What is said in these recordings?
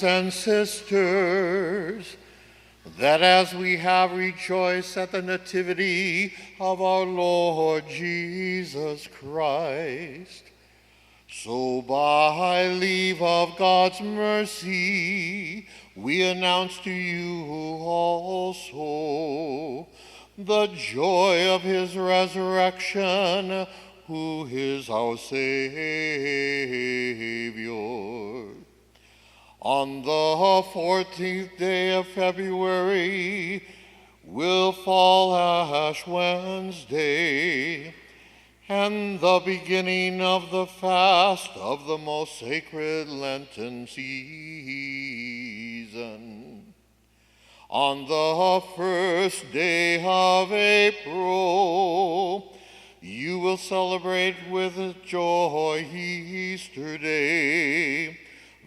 and sisters, that as we have rejoiced at the nativity of our Lord Jesus Christ, so by leave of God's mercy, we announce to you also the joy of his resurrection, who is our Savior. On the 14th day of February will fall Ash Wednesday, and the beginning of the fast of the most sacred Lenten season. On the first day of April, you will celebrate with joy Easter Day,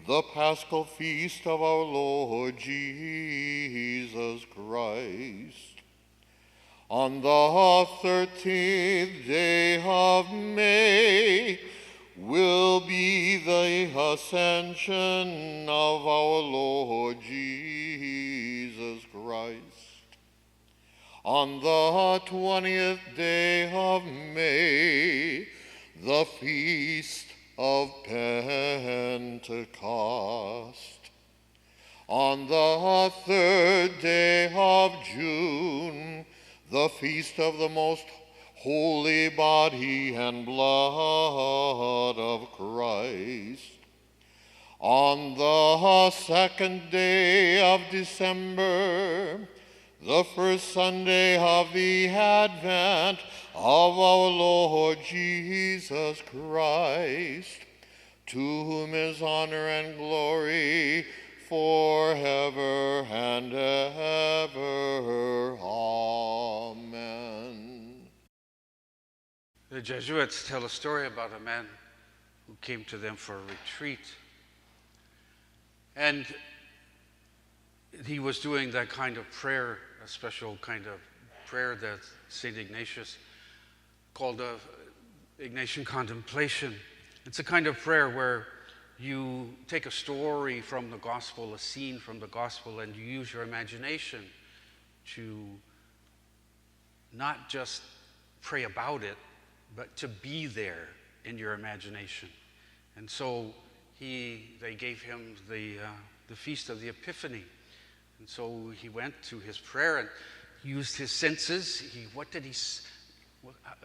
the Paschal feast of our Lord Jesus Christ. On the 13th day of May will be the ascension of our Lord Jesus Christ. On the 20th day of May, the feast of Pentecost. On the 3rd day of June, the feast of the most holy body and blood of Christ. On the 2nd day of December, the first Sunday of the Advent of our Lord Jesus Christ, to whom is honor and glory forever and ever. Amen. The Jesuits tell a story about a man who came to them for a retreat. And he was doing that kind of prayer, a special kind of prayer that St. Ignatius called a Ignatian contemplation. It's a kind of prayer where you take a story from the gospel, a scene from the gospel, and you use your imagination to not just pray about it, but to be there in your imagination. And so they gave him the feast of the Epiphany. And so he went to his prayer and used his senses.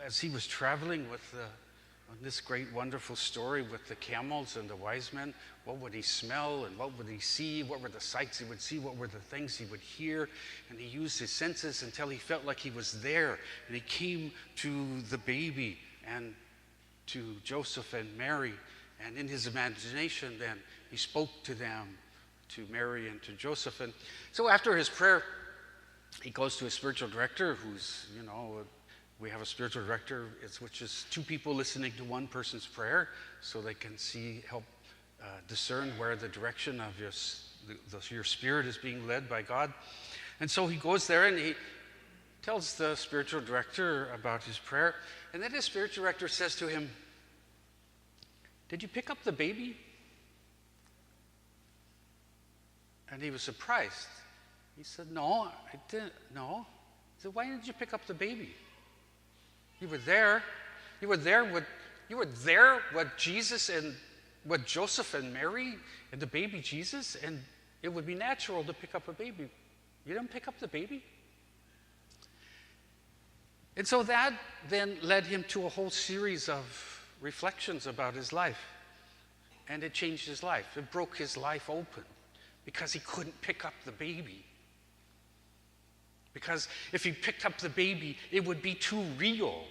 As he was traveling with on this great, wonderful story with the camels and the wise men, what would he smell and what would he see? What were the sights he would see? What were the things he would hear? And he used his senses until he felt like he was there. And he came to the baby and to Joseph and Mary. And in his imagination, then, he spoke to them, to Mary and to Joseph. And so after his prayer, he goes to his spiritual director, who's, we have a spiritual director, which is two people listening to one person's prayer, so they can help discern where the direction of your spirit is being led by God. And so he goes there and he tells the spiritual director about his prayer. And then his spiritual director says to him, "Did you pick up the baby?" And he was surprised. He said, "No, I didn't. No." He said, "Why didn't you pick up the baby? You were there. You were there with Jesus and with Joseph and Mary and the baby Jesus, and it would be natural to pick up a baby. You didn't pick up the baby?" And so that then led him to a whole series of reflections about his life. And it changed his life. It broke his life open because he couldn't pick up the baby. Because if he picked up the baby, it would be too real.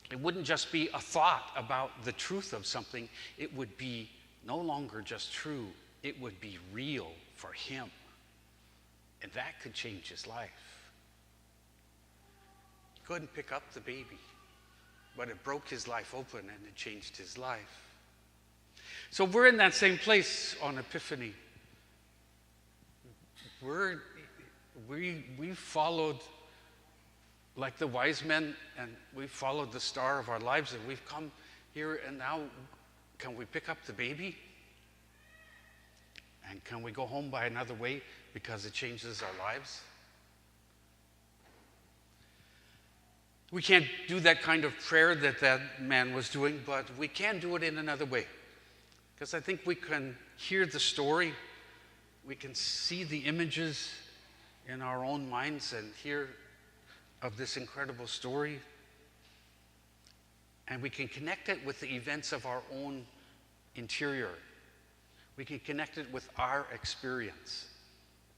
It wouldn't just be a thought about the truth of something. It would be no longer just true. It would be real for him. And that could change his life. He couldn't pick up the baby, but it broke his life open and it changed his life. So we're in that same place on Epiphany. We followed like the wise men, and we followed the star of our lives, and we've come here, and now can we pick up the baby? And can we go home by another way because it changes our lives? We can't do that kind of prayer that man was doing, but we can do it in another way. Because I think we can hear the story, we can see the images in our own minds and hear of this incredible story, and we can connect it with the events of our own interior. We can connect it with our experience,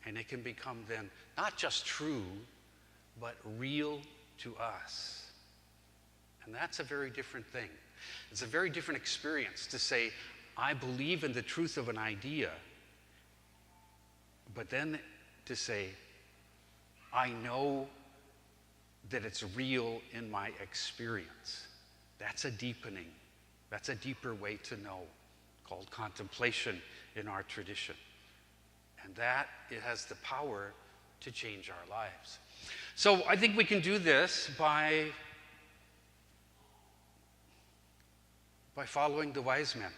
and it can become then not just true, but real to us. And that's a very different thing. It's a very different experience to say, I believe in the truth of an idea, but then to say, I know that it's real in my experience. That's a deepening. That's a deeper way to know, called contemplation in our tradition. And that, it has the power to change our lives. So I think we can do this by following the wise men.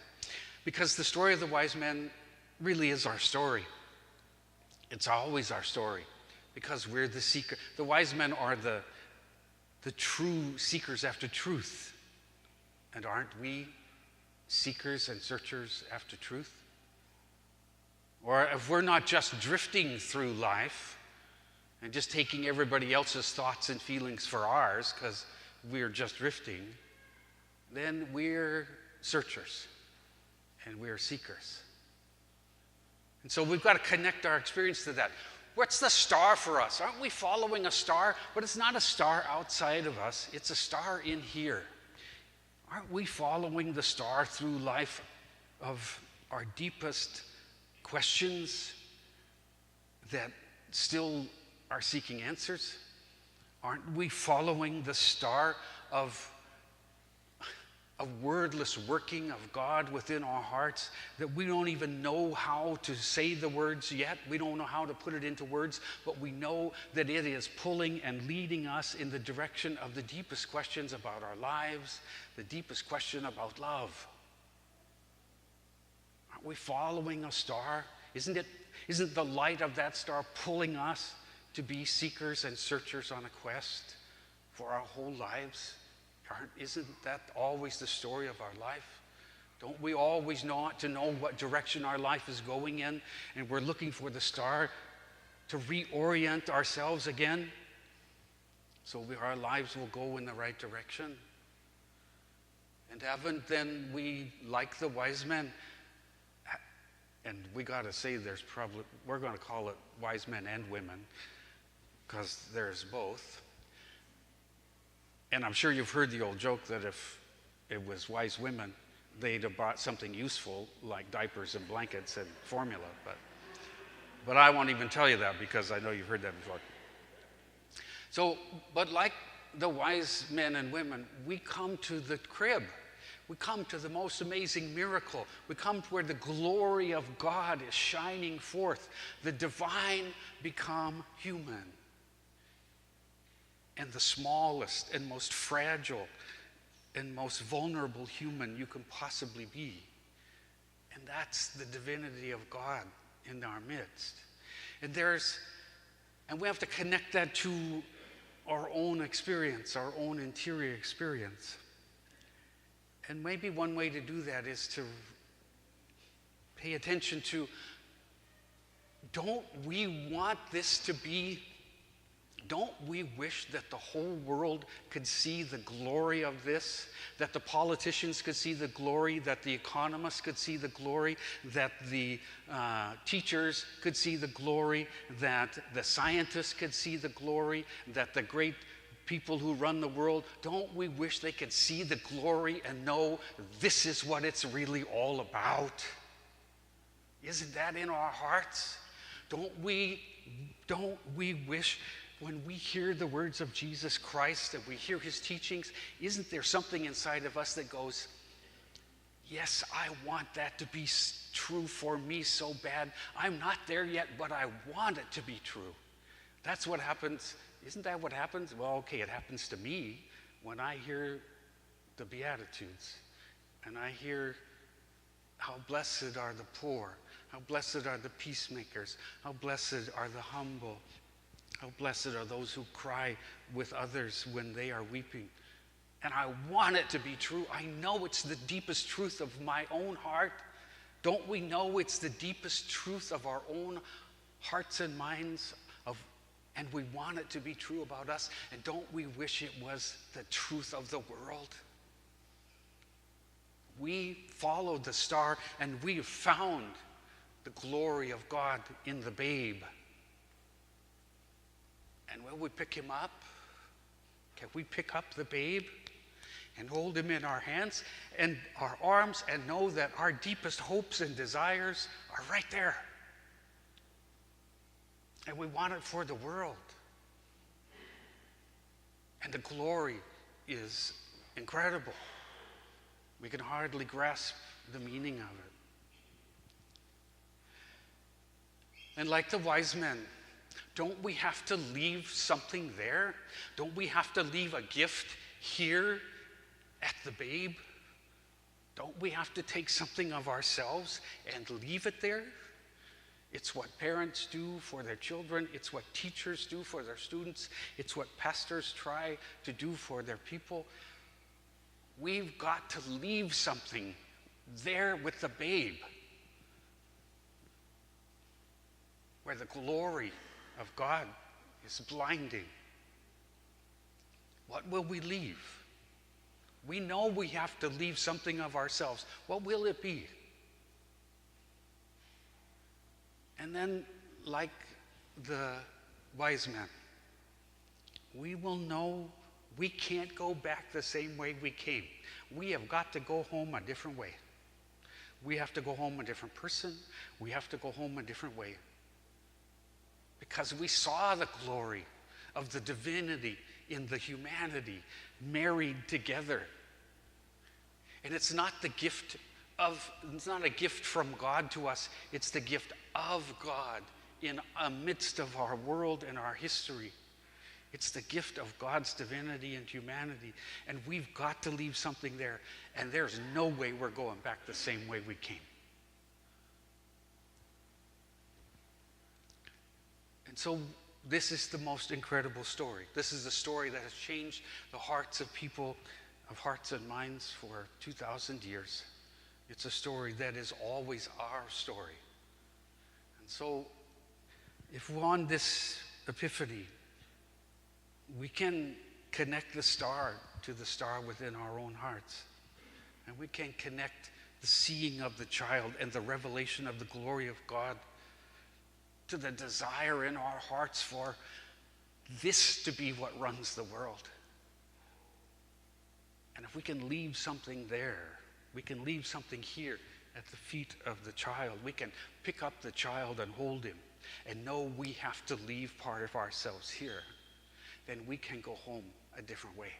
Because the story of the wise men really is our story. It's always our story. Because we're the seeker. The wise men are the true seekers after truth. And aren't we seekers and searchers after truth? Or if we're not just drifting through life and just taking everybody else's thoughts and feelings for ours because we're just drifting, then we're searchers and we're seekers. And so we've got to connect our experience to that. What's the star for us? Aren't we following a star? But it's not a star outside of us. It's a star in here. Aren't we following the star through life of our deepest questions that still are seeking answers? Aren't we following the star of a wordless working of God within our hearts that we don't even know how to say the words yet? We don't know how to put it into words, but we know that it is pulling and leading us in the direction of the deepest questions about our lives, the deepest question about love. Aren't we following a star? Isn't the light of that star pulling us to be seekers and searchers on a quest for our whole lives? Isn't that always the story of our life? Don't we always want to know what direction our life is going in, and we're looking for the star to reorient ourselves again so our lives will go in the right direction? And haven't then we, like the wise men, and we got to say we're going to call it wise men and women because there's both. And I'm sure you've heard the old joke that if it was wise women, they'd have bought something useful like diapers and blankets and formula. But I won't even tell you that because I know you've heard that before. So, but like the wise men and women, we come to the crib. We come to the most amazing miracle. We come to where the glory of God is shining forth. The divine become human. And the smallest and most fragile and most vulnerable human you can possibly be. And that's the divinity of God in our midst. And we have to connect that to our own experience, our own interior experience. And maybe one way to do that is to pay attention to, don't we want this to be? Don't we wish that the whole world could see the glory of this? That the politicians could see the glory, that the economists could see the glory, that the teachers could see the glory, that the scientists could see the glory, that the great people who run the world, don't we wish they could see the glory and know this is what it's really all about? Isn't that in our hearts? Don't we wish, when we hear the words of Jesus Christ and we hear his teachings, isn't there something inside of us that goes, yes, I want that to be true for me so bad. I'm not there yet, but I want it to be true. That's what happens. Isn't that what happens? Well, okay, it happens to me when I hear the Beatitudes and I hear how blessed are the poor, How blessed are the peacemakers. How blessed are the humble. How blessed are those who cry with others when they are weeping. And I want it to be true. I know it's the deepest truth of my own heart. Don't we know it's the deepest truth of our own hearts and minds? And we want it to be true about us. And don't we wish it was the truth of the world? We followed the star and we found the glory of God in the babe. And will we pick him up? Can we pick up the babe and hold him in our hands and our arms and know that our deepest hopes and desires are right there? And we want it for the world. And the glory is incredible. We can hardly grasp the meaning of it. And like the wise men, don't we have to leave something there? Don't we have to leave a gift here at the babe? Don't we have to take something of ourselves and leave it there? It's what parents do for their children. It's what teachers do for their students. It's what pastors try to do for their people. We've got to leave something there with the babe, where the glory of God is blinding. What will we leave? We know we have to leave something of ourselves. What will it be? And then, like the wise men, we will know we can't go back the same way we came. We have got to go home a different way. We have to go home a different person. We have to go home a different way. Because we saw the glory of the divinity in the humanity married together. And it's not a gift from God to us, it's the gift of God in amidst of our world and our history. It's the gift of God's divinity and humanity, and we've got to leave something there, and there's no way we're going back the same way we came. And so this is the most incredible story. This is the story that has changed the hearts of people, of hearts and minds for 2,000 years. It's a story that is always our story. And so if on this Epiphany, we can connect the star to the star within our own hearts. And we can connect the seeing of the child and the revelation of the glory of God to the desire in our hearts for this to be what runs the world. And if we can leave something there, we can leave something here at the feet of the child. We can pick up the child and hold him and know we have to leave part of ourselves here. Then we can go home a different way.